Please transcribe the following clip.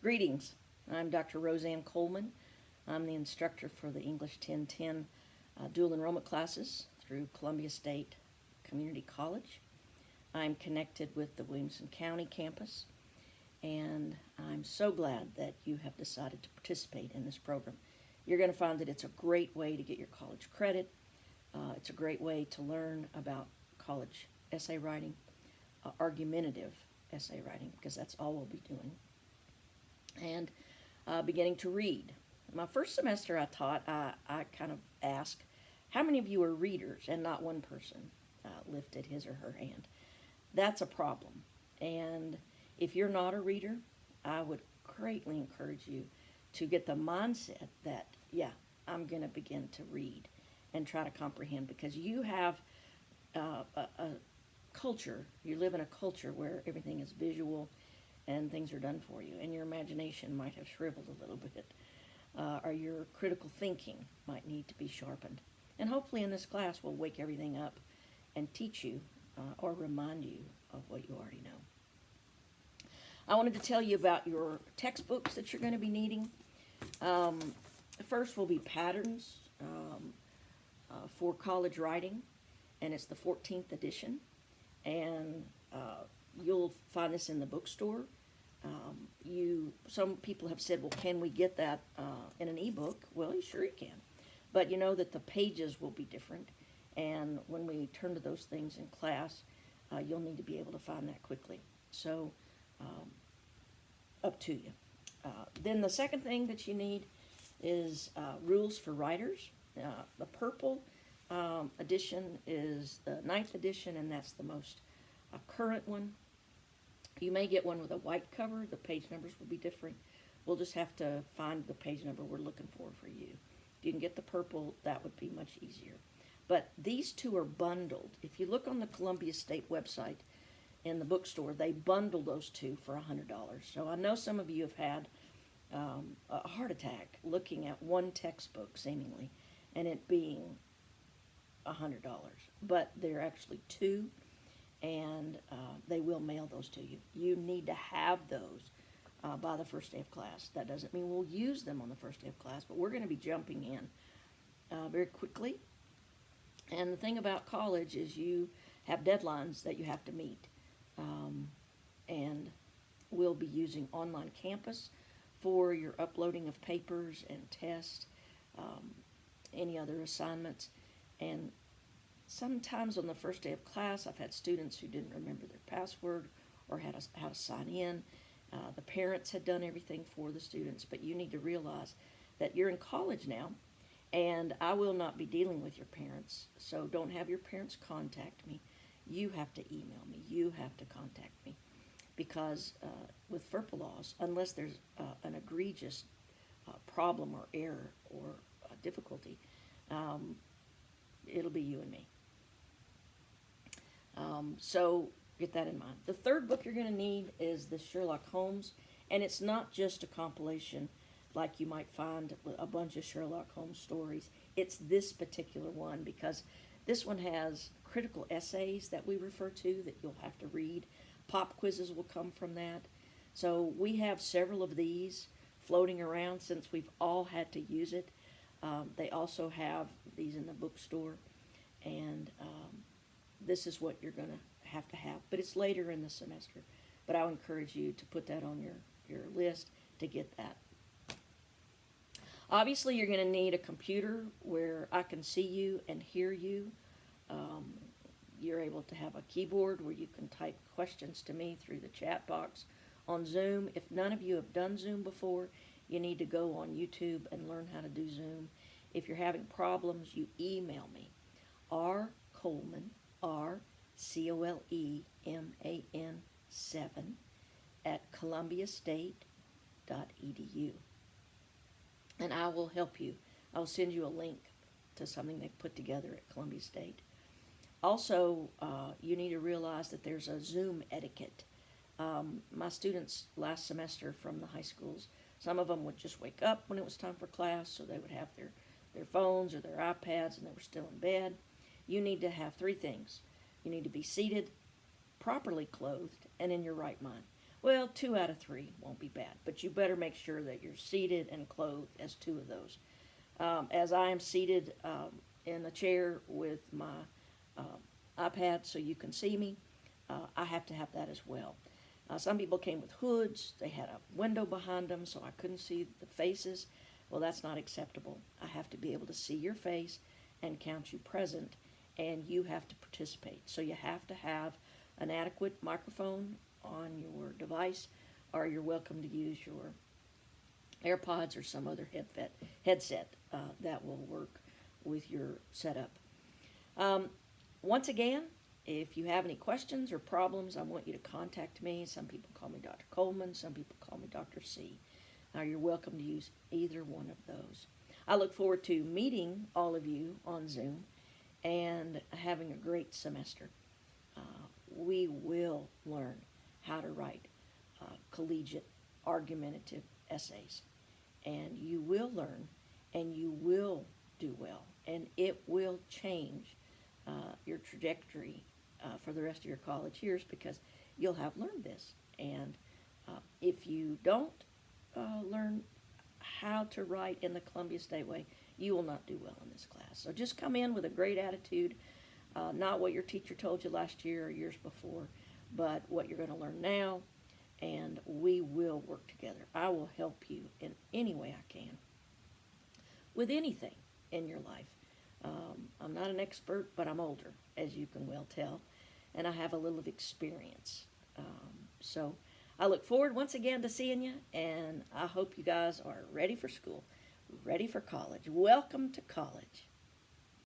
Greetings. I'm Dr. Roseanne Coleman. I'm the instructor for the English 1010 dual enrollment classes through Columbia State Community College. I'm connected with the Williamson County campus, and I'm so glad that you have decided to participate in this program. You're going to find that it's a great way to get your college credit. It's a great way to learn about college essay writing, argumentative essay writing, because that's all we'll be doing, and beginning to read. My first semester I taught, I kind of asked, how many of you are readers? And not one person lifted his or her hand. That's a problem. And if you're not a reader, I would greatly encourage you to get the mindset that, yeah, I'm going to begin to read and try to comprehend, because you have a culture, you live in a culture where everything is visual and things are done for you, and your imagination might have shriveled a little bit, or your critical thinking might need to be sharpened. And hopefully in this class we'll wake everything up and teach you or remind you of what you already know. I wanted to tell you about your textbooks that you're going to be needing. First will be patterns for college writing, and it's the 14th edition, and you'll find this in the bookstore. Some people have said, well, can we get that in an ebook? Well, sure you can, but you know that the pages will be different, and when we turn to those things in class, you'll need to be able to find that quickly. So up to you. Then the second thing that you need is rules for writers. The purple edition is the 9th edition, and that's the most current one. You may get one with a white cover. The page numbers will be different. We'll just have to find the page number we're looking for you. If you can get the purple, that would be much easier. But these two are bundled. If you look on the Columbia State website in the bookstore, they bundle those two for $100. So I know some of you have had a heart attack looking at one textbook, seemingly, and it being $100. But they're actually two, and they will mail those to you. You need to have those by the first day of class. That doesn't mean we'll use them on the first day of class, but we're going to be jumping in very quickly. And the thing about college is you have deadlines that you have to meet. And we'll be using online campus for your uploading of papers and tests, any other assignments. And sometimes on the first day of class, I've had students who didn't remember their password or how to sign in. The parents had done everything for the students, but you need to realize that you're in college now, and I will not be dealing with your parents, so don't have your parents contact me. You have to email me. You have to contact me, because with FERPA laws, unless there's an egregious problem or error or difficulty, it'll be you and me. So get that in mind. The third book you're going to need is the Sherlock Holmes, and it's not just a compilation like you might find a bunch of Sherlock Holmes stories. It's this particular one, because this one has critical essays that we refer to that you'll have to read. Pop quizzes will come from that. So we have several of these floating around since we've all had to use it. They also have these in the bookstore, and this is what you're going to have. But it's later in the semester. But I'll encourage you to put that on your list to get that. Obviously, you're going to need a computer where I can see you and hear you. You're able to have a keyboard where you can type questions to me through the chat box on Zoom. If none of you have done Zoom before, you need to go on YouTube and learn how to do Zoom. If you're having problems, you email me, rcoleman, RCOLEMAN 7 at columbiastate.edu. And I will help you. I'll send you a link to something they've put together at Columbia State. Also, you need to realize that there's a Zoom etiquette. My students last semester from the high schools, some of them would just wake up when it was time for class, so they would have their phones or their iPads, and they were still in bed. You need to have three things. You need to be seated, properly clothed, and in your right mind. Well, 2 out of 3 won't be bad, but you better make sure that you're seated and clothed as 2 of those. As I am seated in a chair with my iPad so you can see me, I have to have that as well. Some people came with hoods. They had a window behind them so I couldn't see the faces. Well, that's not acceptable. I have to be able to see your face and count you present, and you have to participate. So you have to have an adequate microphone on your device, or you're welcome to use your AirPods or some other headset that will work with your setup. Once again, if you have any questions or problems, I want you to contact me. Some people call me Dr. Coleman. Some people call me Dr. C. You're welcome to use either one of those. I look forward to meeting all of you on Zoom and having a great semester. We will learn how to write collegiate argumentative essays. And you will learn, and you will do well, and it will change your trajectory for the rest of your college years, because you'll have learned this. And if you don't learn how to write in the Columbia State way, you will not do well in this class. So just come in with a great attitude, not what your teacher told you last year or years before, but what you're going to learn now, and we will work together. I will help you in any way I can with anything in your life. I'm not an expert, but I'm older, as you can well tell, and I have a little of experience. So I look forward once again to seeing you, and I hope you guys are ready for school, ready for college. Welcome to college.